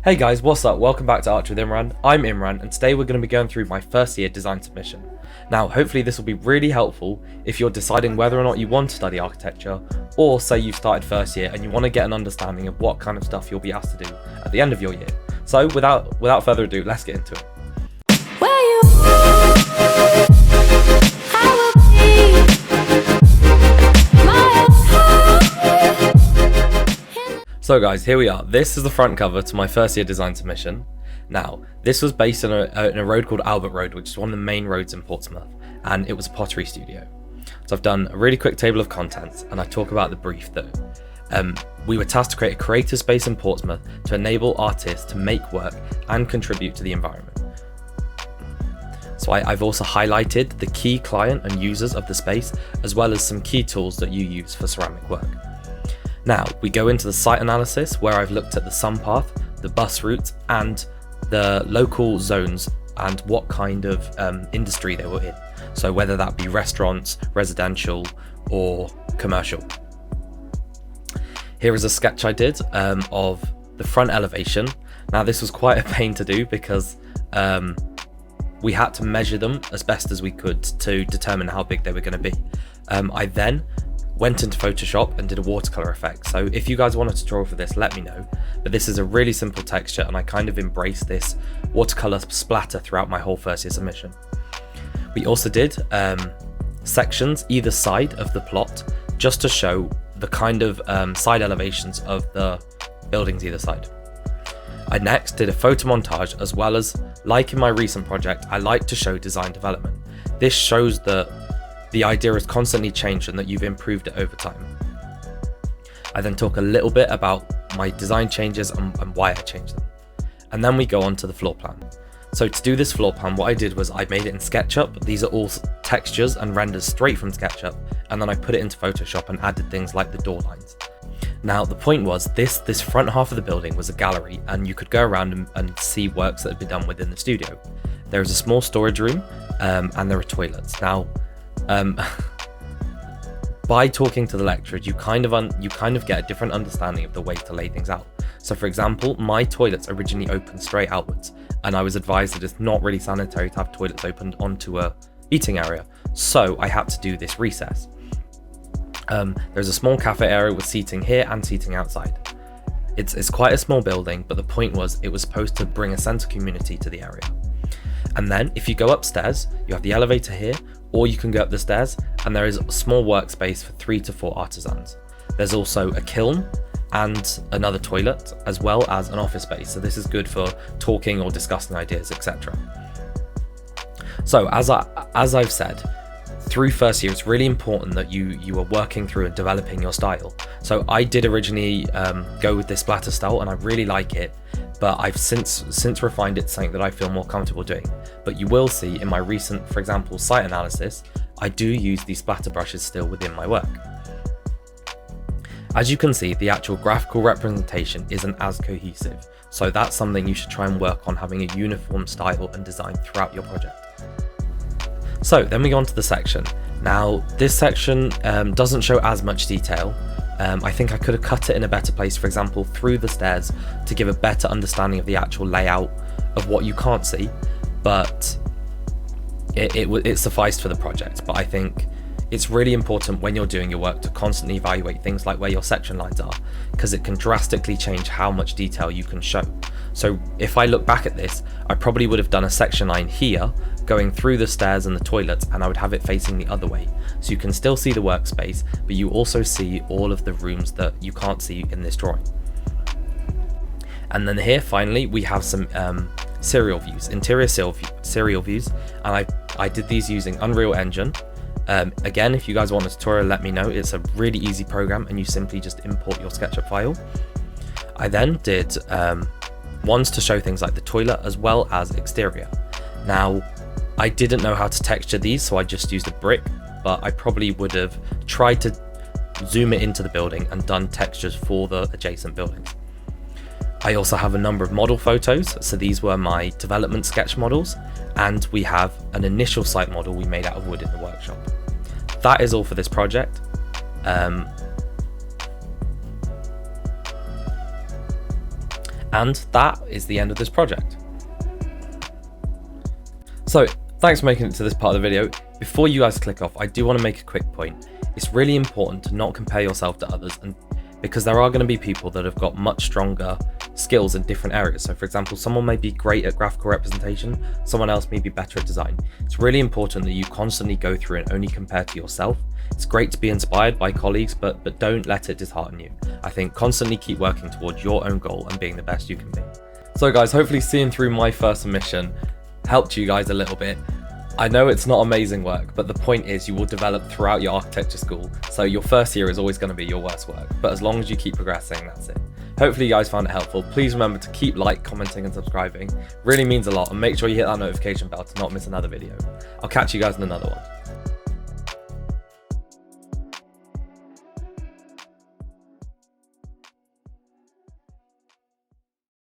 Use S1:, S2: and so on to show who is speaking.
S1: Hey guys, what's up? Welcome back to Arch with Imran. I'm Imran, and today we're going to be going through my first year design submission. Now, hopefully this will be really helpful if you're deciding whether or not you want to study architecture, or say you've started first year and you want to get an understanding of what kind of stuff you'll be asked to do at the end of your year. So without further ado, let's get into it. So guys, here we are. This is the front cover to my first year design submission. Now, this was based on a road called Albert Road, which is one of the main roads in Portsmouth, and it was a pottery studio. So I've done a really quick table of contents, and I talk about the brief that we were tasked to create a creative space in Portsmouth to enable artists to make work and contribute to the environment. So I've also highlighted the key client and users of the space, as well as some key tools that you use for ceramic work. Now, we go into the site analysis where I've looked at the sun path, the bus routes, and the local zones and what kind of industry they were in. So whether that be restaurants, residential, or commercial. Here is a sketch I did of the front elevation. Now, this was quite a pain to do because we had to measure them as best as we could to determine how big they were going to be. I then went into Photoshop and did a watercolor effect. So if you guys want a tutorial for this, let me know. But this is a really simple texture, and I kind of embraced this watercolor splatter throughout my whole first year submission. We also did sections either side of the plot, just to show the kind of side elevations of the buildings either side. I next did a photo montage, as well as, like in my recent project, I like to show design development. This shows that the idea has constantly changed and that you've improved it over time. I then talk a little bit about my design changes and why I changed them. And then we go on to the floor plan. So to do this floor plan, what I did was I made it in SketchUp. These are all textures and renders straight from SketchUp. And then I put it into Photoshop and added things like the door lines. Now, the point was this front half of the building was a gallery, and you could go around and see works that had been done within the studio. There is a small storage room and there are toilets. Now, by talking to the lecturers, you kind of get a different understanding of the way to lay things out. So for example, my toilets originally opened straight outwards, and I was advised that it's not really sanitary to have toilets opened onto a eating area, so I had to do this recess. There's a small cafe area with seating here and seating outside. It's quite a small building, but the point was it was supposed to bring a sense of community to the area. And then if you go upstairs, you have the elevator here, or you can go up the stairs, and there is a small workspace for 3 to 4 artisans. There's also a kiln and another toilet, as well as an office space. So this is good for talking or discussing ideas, etc. So as I've said, through first year, it's really important that you are working through and developing your style. So I did originally go with this splatter style, and I really like it, but I've since refined it to something that I feel more comfortable doing. But you will see in my recent, for example, site analysis, I do use these splatter brushes still within my work. As you can see, the actual graphical representation isn't as cohesive, so that's something you should try and work on, having a uniform style and design throughout your project. So then we go on to the section. Now, this section doesn't show as much detail. I think I could have cut it in a better place, for example, through the stairs, to give a better understanding of the actual layout of what you can't see, but it sufficed for the project. But I think it's really important when you're doing your work to constantly evaluate things like where your section lines are, because it can drastically change how much detail you can show. So if I look back at this, I probably would have done a section line here, going through the stairs and the toilets, and I would have it facing the other way. So you can still see the workspace, but you also see all of the rooms that you can't see in this drawing. And then here, finally, we have some serial views, interior serial views, and I did these using Unreal Engine. Again, if you guys want a tutorial, let me know. It's a really easy program, and you simply just import your SketchUp file. I then did ones to show things like the toilet as well as exterior. Now, I didn't know how to texture these, so I just used a brick, but I probably would have tried to zoom it into the building and done textures for the adjacent buildings. I also have a number of model photos, so these were my development sketch models, and we have an initial site model we made out of wood in the workshop. That is all for this project. And that is the end of this project. So thanks for making it to this part of the video. Before you guys click off, I do want to make a quick point. It's really important to not compare yourself to others, and because there are going to be people that have got much stronger skills in different areas. So for example, someone may be great at graphical representation, someone else may be better at design. It's really important that you constantly go through and only compare to yourself. It's great to be inspired by colleagues, but don't let it dishearten you. I think constantly keep working towards your own goal and being the best you can be. So guys, hopefully seeing through my first submission helped you guys a little bit. I know it's not amazing work, but the point is you will develop throughout your architecture school. So your first year is always going to be your worst work, but as long as you keep progressing, that's it. Hopefully you guys found it helpful. Please remember to keep commenting and subscribing. It really means a lot, and make sure you hit that notification bell to not miss another video. I'll catch you guys in another one.